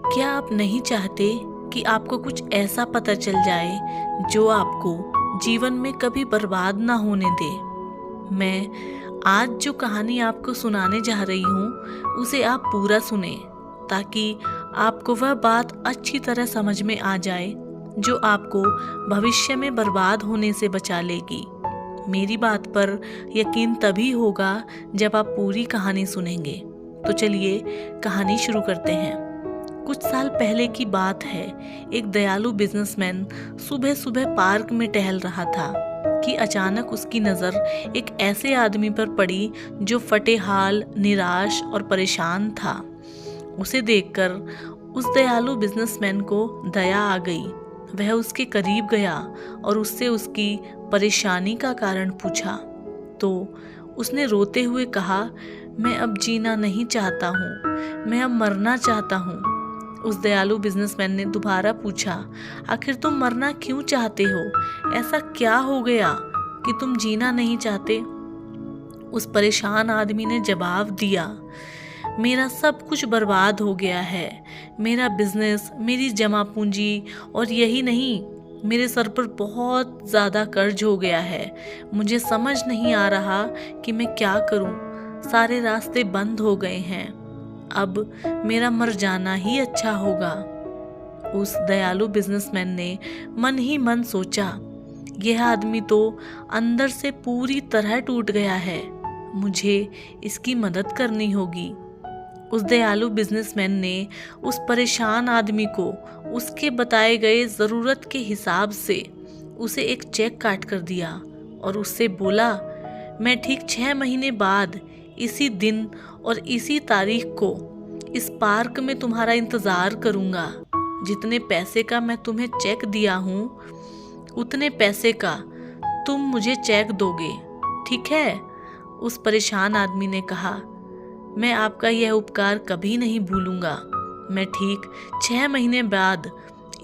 क्या आप नहीं चाहते कि आपको कुछ ऐसा पता चल जाए जो आपको जीवन में कभी बर्बाद ना होने दे? मैं आज जो कहानी आपको सुनाने जा रही हूँ उसे आप पूरा सुने, ताकि आपको वह बात अच्छी तरह समझ में आ जाए जो आपको भविष्य में बर्बाद होने से बचा लेगी। मेरी बात पर यकीन तभी होगा जब आप पूरी कहानी सुनेंगे। तो चलिए कहानी शुरू करते हैं। कुछ साल पहले की बात है। एक दयालु बिजनेसमैन सुबह सुबह पार्क में टहल रहा था कि अचानक उसकी नज़र एक ऐसे आदमी पर पड़ी जो फटे हाल, निराश और परेशान था। उसे देखकर उस दयालु बिजनेसमैन को दया आ गई। वह उसके करीब गया और उससे उसकी परेशानी का कारण पूछा। तो उसने रोते हुए कहा, मैं अब जीना नहीं चाहता हूँ, मैं अब मरना चाहता हूँ। उस दयालु बिजनेसमैन ने दोबारा पूछा, आखिर तुम मरना क्यों चाहते हो? ऐसा क्या हो गया कि तुम जीना नहीं चाहते? उस परेशान आदमी ने जवाब दिया, मेरा सब कुछ बर्बाद हो गया है। मेरा बिजनेस, मेरी जमा पूंजी, और यही नहीं, मेरे सर पर बहुत ज़्यादा कर्ज हो गया है। मुझे समझ नहीं आ रहा कि मैं क्या करूं। सारे रास्ते बंद हो गए हैं। अब मेरा मर जाना ही अच्छा होगा। उस दयालु बिजनेसमैन ने मन ही मन सोचा, यह आदमी तो अंदर से पूरी तरह टूट गया है। मुझे इसकी मदद करनी होगी। उस दयालु बिजनेसमैन ने उस परेशान आदमी को उसके बताए गए ज़रूरत के हिसाब से उसे एक चेक काट कर दिया और उससे बोला, मैं ठीक 6 महीने बाद इसी दिन और इसी तारीख को इस पार्क में तुम्हारा इंतज़ार करूँगा। जितने पैसे का मैं तुम्हें चेक दिया हूँ उतने पैसे का तुम मुझे चेक दोगे, ठीक है? उस परेशान आदमी ने कहा, मैं आपका यह उपकार कभी नहीं भूलूंगा। मैं ठीक 6 महीने बाद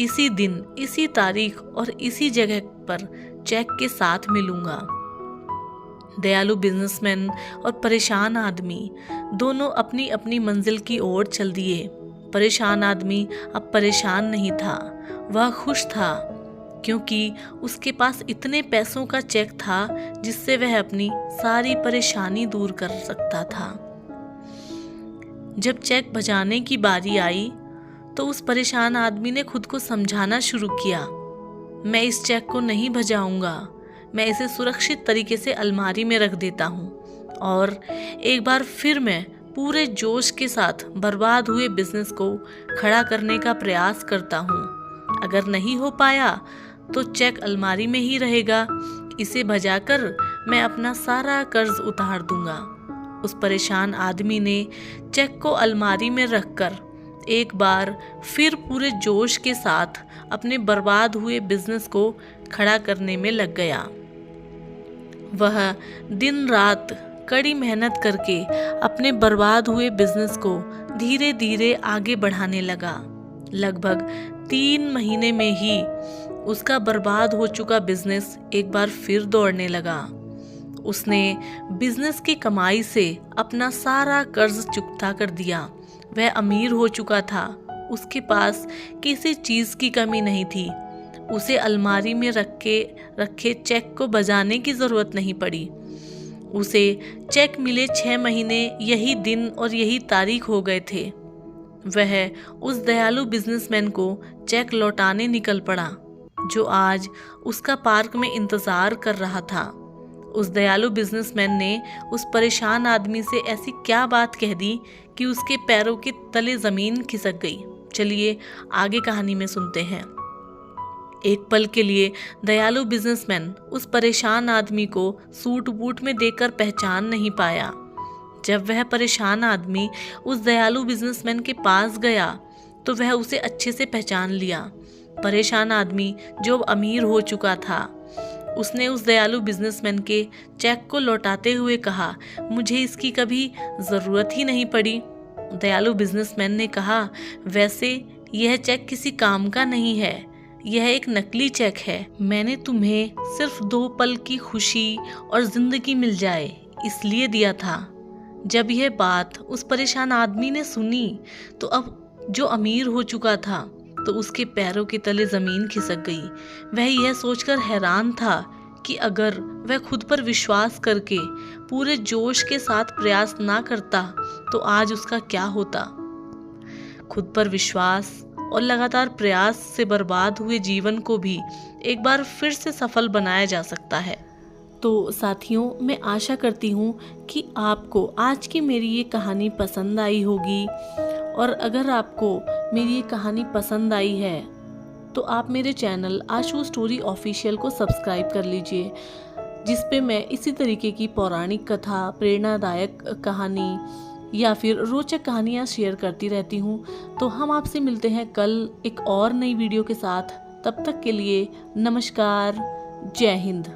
इसी दिन, इसी तारीख और इसी जगह पर चेक के साथ मिलूंगा। दयालु बिजनेसमैन और परेशान आदमी दोनों अपनी अपनी मंजिल की ओर चल दिए। परेशान आदमी अब परेशान नहीं था, वह खुश था, क्योंकि उसके पास इतने पैसों का चेक था जिससे वह अपनी सारी परेशानी दूर कर सकता था। जब चेक बजाने की बारी आई तो उस परेशान आदमी ने खुद को समझाना शुरू किया, मैं इस चेक को नहीं बजाऊंगा, मैं इसे सुरक्षित तरीके से अलमारी में रख देता हूँ और एक बार फिर मैं पूरे जोश के साथ बर्बाद हुए बिजनेस को खड़ा करने का प्रयास करता हूँ। अगर नहीं हो पाया तो चेक अलमारी में ही रहेगा। इसे बजाकर मैं अपना सारा कर्ज उतार दूंगा। उस परेशान आदमी ने चेक को अलमारी में रखकर एक बार फिर पूरे जोश के साथ अपने बर्बाद हुए बिजनेस को खड़ा करने में लग गया। वह दिन रात कड़ी मेहनत करके अपने बर्बाद हुए बिजनेस को धीरे धीरे आगे बढ़ाने लगा। लगभग 3 महीने में ही उसका बर्बाद हो चुका बिजनेस एक बार फिर दौड़ने लगा। उसने बिजनेस की कमाई से अपना सारा कर्ज चुकता कर दिया। वह अमीर हो चुका था। उसके पास किसी चीज़ की कमी नहीं थी। उसे अलमारी में रखे चेक को बजाने की ज़रूरत नहीं पड़ी। उसे चेक मिले 6 महीने यही दिन और यही तारीख हो गए थे। वह उस दयालु बिजनेसमैन को चेक लौटाने निकल पड़ा, जो आज उसका पार्क में इंतज़ार कर रहा था। उस दयालु बिजनेसमैन ने उस परेशान आदमी से ऐसी क्या बात कह दी कि उसके पैरों के तले ज़मीन खिसक गई। चलिए आगे कहानी में सुनते हैं। एक पल के लिए दयालु बिजनेसमैन उस परेशान आदमी को सूट बूट में देखकर पहचान नहीं पाया। जब वह परेशान आदमी उस दयालु बिजनेसमैन के पास गया तो वह उसे अच्छे से पहचान लिया। परेशान आदमी जो अमीर हो चुका था, उसने उस दयालु बिजनेसमैन के चेक को लौटाते हुए कहा, मुझे इसकी कभी ज़रूरत ही नहीं पड़ी। दयालु बिजनेसमैन ने कहा, वैसे यह चेक किसी काम का नहीं है, यह एक नकली चेक है। मैंने तुम्हें सिर्फ 2 पल की खुशी और जिंदगी मिल जाए इसलिए दिया था। जब यह बात उस परेशान आदमी ने सुनी तो अब जो अमीर हो चुका था तो उसके पैरों के तले जमीन खिसक गई। वह यह सोचकर हैरान था कि अगर वह खुद पर विश्वास करके पूरे जोश के साथ प्रयास ना करता तो आज उसका क्या होता। खुद पर विश्वास और लगातार प्रयास से बर्बाद हुए जीवन को भी एक बार फिर से सफल बनाया जा सकता है। तो साथियों, मैं आशा करती हूँ कि आपको आज की मेरी ये कहानी पसंद आई होगी। और अगर आपको मेरी ये कहानी पसंद आई है तो आप मेरे चैनल आशु स्टोरी ऑफिशियल को सब्सक्राइब कर लीजिए, जिस पे मैं इसी तरीके की पौराणिक कथा, प्रेरणादायक कहानी या फिर रोचक कहानियाँ शेयर करती रहती हूँ। तो हम आपसे मिलते हैं कल एक और नई वीडियो के साथ। तब तक के लिए नमस्कार, जय हिंद।